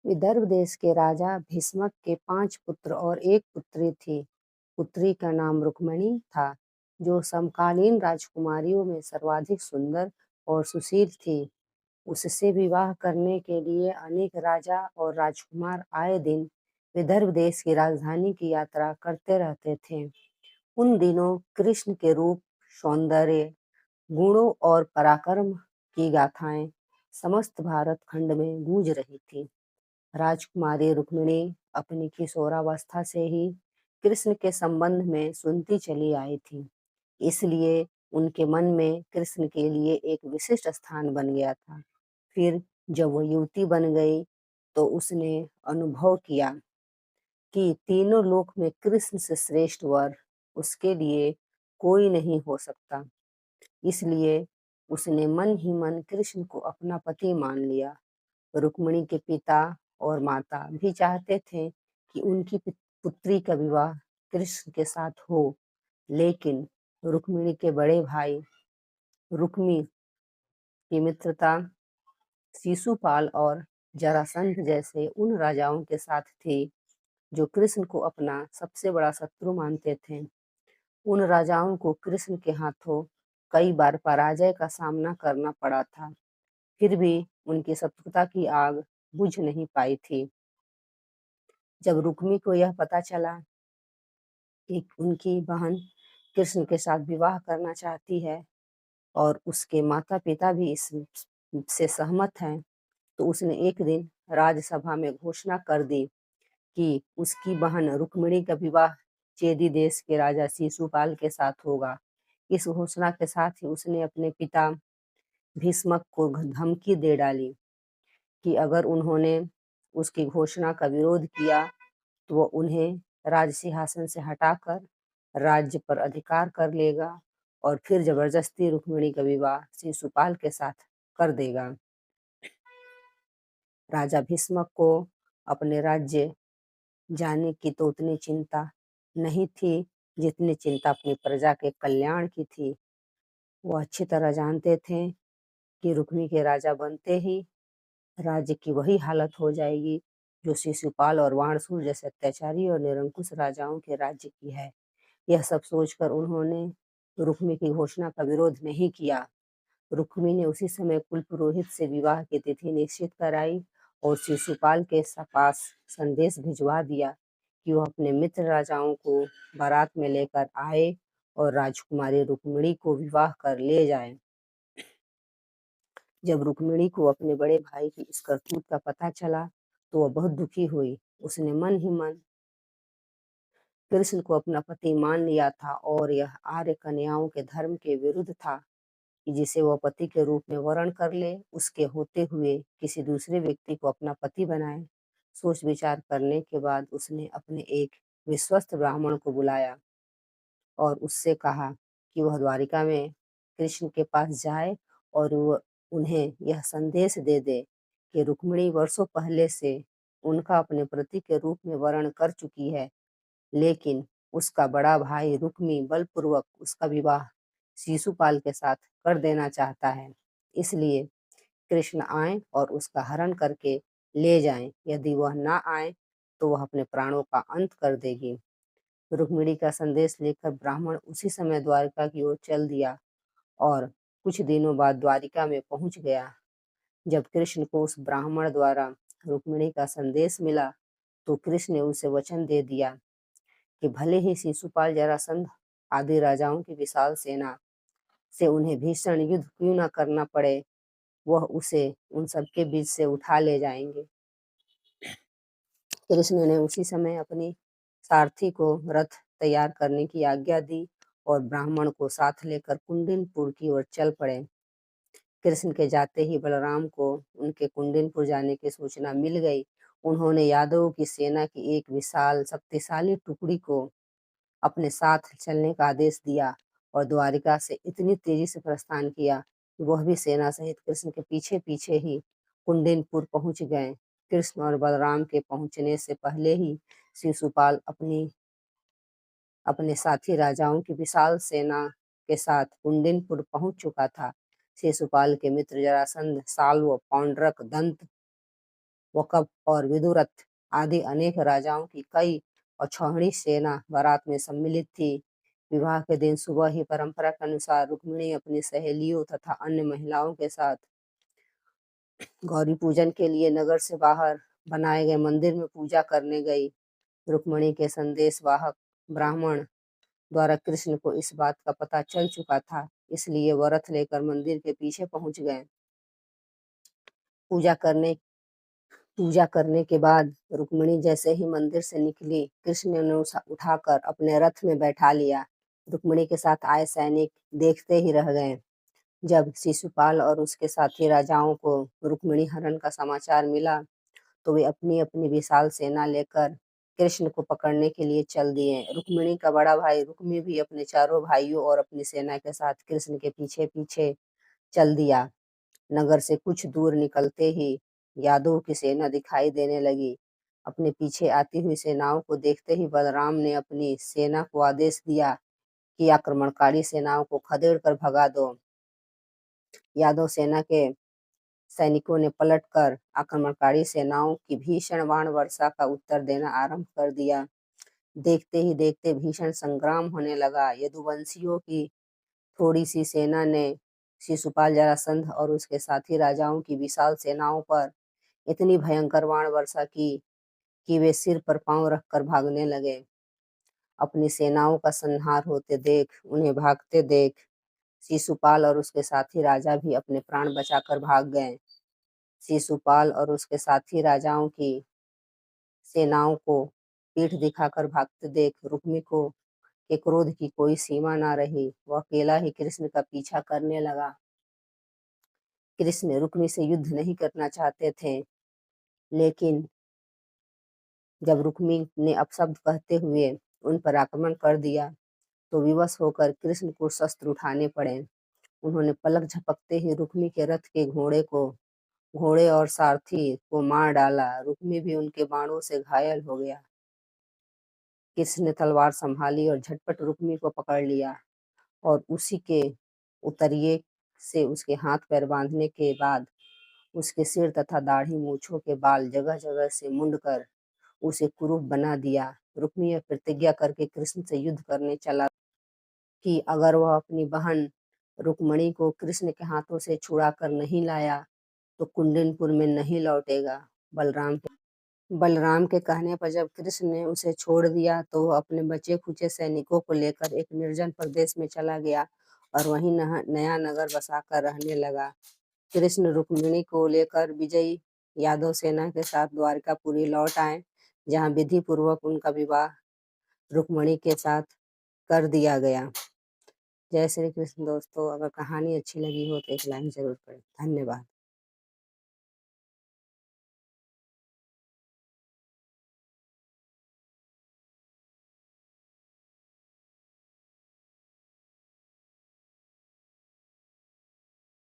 विदर्भ देश के राजा भीष्मक के 5 पुत्र और एक पुत्री थी। पुत्री का नाम रुक्मिणी था, जो समकालीन राजकुमारियों में सर्वाधिक सुंदर और सुशील थी। उससे विवाह करने के लिए अनेक राजा और राजकुमार आए दिन विदर्भ देश की राजधानी की यात्रा करते रहते थे। उन दिनों कृष्ण के रूप, सौंदर्य, गुणों और पराक्रम की गाथाएं समस्त भारत खंड में गूंज रही थी। राजकुमारी रुक्मिणी अपनी किशोरावस्था से ही कृष्ण के संबंध में सुनती चली आई थी, इसलिए उनके मन में कृष्ण के लिए एक विशिष्ट स्थान बन गया था। फिर जब वो युवती बन गई तो उसने अनुभव किया कि तीनों लोक में कृष्ण से श्रेष्ठ वर उसके लिए कोई नहीं हो सकता। इसलिए उसने मन ही मन कृष्ण को अपना पति मान लिया। रुक्मिणी के पिता और माता भी चाहते थे कि उनकी पुत्री का विवाह कृष्ण के साथ हो, लेकिन रुक्मिणी के बड़े भाई रुक्मी की मित्रता शिशुपाल और जरासंध जैसे उन राजाओं के साथ थी जो कृष्ण को अपना सबसे बड़ा शत्रु मानते थे। उन राजाओं को कृष्ण के हाथों कई बार पराजय का सामना करना पड़ा था, फिर भी उनकी शत्रुता की आग बुझ नहीं पाई थी। जब रुक्मी को यह पता चला कि उनकी बहन कृष्ण के साथ विवाह करना चाहती है और उसके माता पिता भी इससे सहमत हैं, तो उसने एक दिन राजसभा में घोषणा कर दी कि उसकी बहन रुक्मिणी का विवाह चेदी देश के राजा शिशुपाल के साथ होगा। इस घोषणा के साथ ही उसने अपने पिता भीष्मक को धमकी दे डाली कि अगर उन्होंने उसकी घोषणा का विरोध किया तो वो उन्हें राज सिंहासन से हटाकर राज्य पर अधिकार कर लेगा और फिर जबरदस्ती रुक्मिणी का विवाह शिशुपाल के साथ कर देगा। राजा भीष्मक को अपने राज्य जाने की तो उतनी चिंता नहीं थी जितनी चिंता अपनी प्रजा के कल्याण की थी। वो अच्छी तरह जानते थे कि रुक्मी के राजा बनते ही राज्य की वही हालत हो जाएगी जो शिशुपाल और वाणसूर जैसे अत्याचारी और निरंकुश राजाओं के राज्य की है। यह सब सोचकर उन्होंने रुक्मी की घोषणा का विरोध नहीं किया। रुक्मी ने उसी समय कुल पुरोहित से विवाह की तिथि निश्चित कराई और शिशुपाल के पास संदेश भिजवा दिया कि वह अपने मित्र राजाओं को बारात में लेकर आए और राजकुमारी रुक्मिणी को विवाह कर ले जाए। जब रुक्मिणी को अपने बड़े भाई की इस करतूत का पता चला तो वह बहुत दुखी हुई। उसने मन ही मन कृष्ण को अपना पति मान लिया था और यह आर्य कन्याओं के धर्म के विरुद्ध था कि जिसे वह पति के रूप में वर्ण कर ले, उसके होते हुए किसी दूसरे व्यक्ति को अपना पति बनाए। सोच विचार करने के बाद उसने अपने एक विश्वस्त ब्राह्मण को बुलाया और उससे कहा कि वह द्वारिका में कृष्ण के पास जाए और वह उन्हें यह संदेश दे दे कि रुक्मिणी वर्षों पहले से उनका अपने पति के रूप में वर्ण कर चुकी है, लेकिन उसका बड़ा भाई रुक्मी बलपूर्वक उसका विवाह शिशुपाल के साथ कर देना चाहता है। इसलिए कृष्ण आए और उसका हरण करके ले जाएं। यदि वह ना आए तो वह अपने प्राणों का अंत कर देगी। रुक्मिणी का संदेश लेकर ब्राह्मण उसी समय द्वारिका की ओर चल दिया और कुछ दिनों बाद द्वारिका में पहुंच गया। जब कृष्ण को उस ब्राह्मण द्वारा रुक्मिणी का संदेश मिला तो कृष्ण ने उसे वचन दे दिया कि भले ही शिशुपाल जरासंध आदि राजाओं की विशाल सेना से उन्हें भीषण युद्ध क्यों न करना पड़े, वह उसे उन सबके बीच से उठा ले जाएंगे। कृष्ण ने उसी समय अपनी सारथी को रथ तैयार करने की आज्ञा दी और ब्राह्मण को साथ लेकर कुंडिनपुर की ओर चल पड़े। कृष्ण के जाते ही बलराम को उनके कुंडिनपुर जाने की सूचना मिल गई। उन्होंने यादवों की सेना की एक विशाल शक्तिशाली टुकड़ी को अपने साथ चलने का आदेश दिया और द्वारिका से इतनी तेजी से प्रस्थान किया कि वह भी सेना सहित कृष्ण के पीछे पीछे ही कुंडिनपुर पहुंच गए। कृष्ण और बलराम के पहुंचने से पहले ही शिशुपाल अपने साथी राजाओं की विशाल सेना के साथ कुंडिनपुर पहुंच चुका था। शिशुपाल के मित्र जरासंध, साल्व, पौंड्रक, दंत वकफ और विदुरथ आदि अनेक राजाओं की कई अक्षौहिणी सेना बारात में सम्मिलित थी। विवाह के दिन सुबह ही परंपरा के अनुसार रुक्मिणी अपनी सहेलियों तथा अन्य महिलाओं के साथ गौरी पूजन के लिए नगर से बाहर बनाए गए मंदिर में पूजा करने गई। रुक्मिणी के संदेश वाहक ब्राह्मण द्वारा कृष्ण को इस बात का पता चल चुका था, इसलिए वह रथ लेकर मंदिर के पीछे पहुंच गए। पूजा करने के बाद रुक्मिणी जैसे ही मंदिर से निकली, कृष्ण ने उन्हें उठाकर अपने रथ में बैठा लिया। रुक्मिणी के साथ आए सैनिक देखते ही रह गए। जब शिशुपाल और उसके साथी राजाओं को रुक्मिणी हरण का समाचार मिला, तो वे अपनी अपनी विशाल सेना लेकर कृष्ण को पकड़ने के लिए चल दिए। रुक्मिणी का बड़ा भाई रुक्मी भी अपने चारों भाइयों और अपनी सेना के साथ कृष्ण के पीछे पीछे चल दिया। नगर से कुछ दूर निकलते ही यादवों की सेना दिखाई देने लगी। अपने पीछे आती हुई सेनाओं को देखते ही बलराम ने अपनी सेना को आदेश दिया कि आक्रमणकारी सेनाओं को खदेड़ कर भगा दो। यादव सेना के सैनिकों ने पलटकर आक्रमणकारी सेनाओं की भीषण बाण वर्षा का उत्तर देना आरंभ कर दिया। देखते ही देखते भीषण संग्राम होने लगा। यदुवंशियों की थोड़ी सी सेना ने शिशुपाल, जरासंध और उसके साथी राजाओं की विशाल सेनाओं पर इतनी भयंकर बाण वर्षा की कि वे सिर पर पांव रखकर भागने लगे। अपनी सेनाओं का संहार होते देख, उन्हें भागते देख शिशुपाल और उसके साथी राजा भी अपने प्राण बचाकर भाग गए। शिशुपाल और उसके साथी राजाओं की सेनाओं को पीठ दिखाकर भागते देख रुक्मी को के क्रोध की कोई सीमा ना रही। वह अकेला ही कृष्ण का पीछा करने लगा। कृष्ण रुक्मी से युद्ध नहीं करना चाहते थे, लेकिन जब रुक्मी ने अपशब्द कहते हुए उन पर आक्रमण कर दिया, तो विवश होकर कृष्ण को शस्त्र उठाने पड़े। उन्होंने पलक झपकते ही रुक्मी के रथ के घोड़े और सारथी को मार डाला। रुक्मी भी उनके बाणों से घायल हो गया। कृष्ण ने तलवार संभाली और झटपट रुक्मी को पकड़ लिया और उसी के उतरिये से उसके हाथ पैर बांधने के बाद उसके सिर तथा दाढ़ी मूछों के बाल जगह जगह से मुंडकर उसे कुरूप बना दिया। रुक्मी यह प्रतिज्ञा करके कृष्ण से युद्ध करने चला कि अगर वह अपनी बहन रुक्मणी को कृष्ण के हाथों से छुड़ा कर नहीं लाया, तो कुंडनपुर में नहीं लौटेगा। बलराम के कहने पर जब कृष्ण ने उसे छोड़ दिया, तो वह अपने बचे खुचे सैनिकों को लेकर एक निर्जन प्रदेश में चला गया और वहीं नया नगर बसाकर रहने लगा। कृष्ण रुक्मिणी को लेकर विजयी यादव सेना के साथ द्वारकापुरी लौट आए, जहाँ विधि पूर्वक उनका विवाह रुक्मिणी के साथ कर दिया गया। जय श्री कृष्ण। दोस्तों, अगर कहानी अच्छी लगी हो तो एक लाइक जरूर करें। धन्यवाद।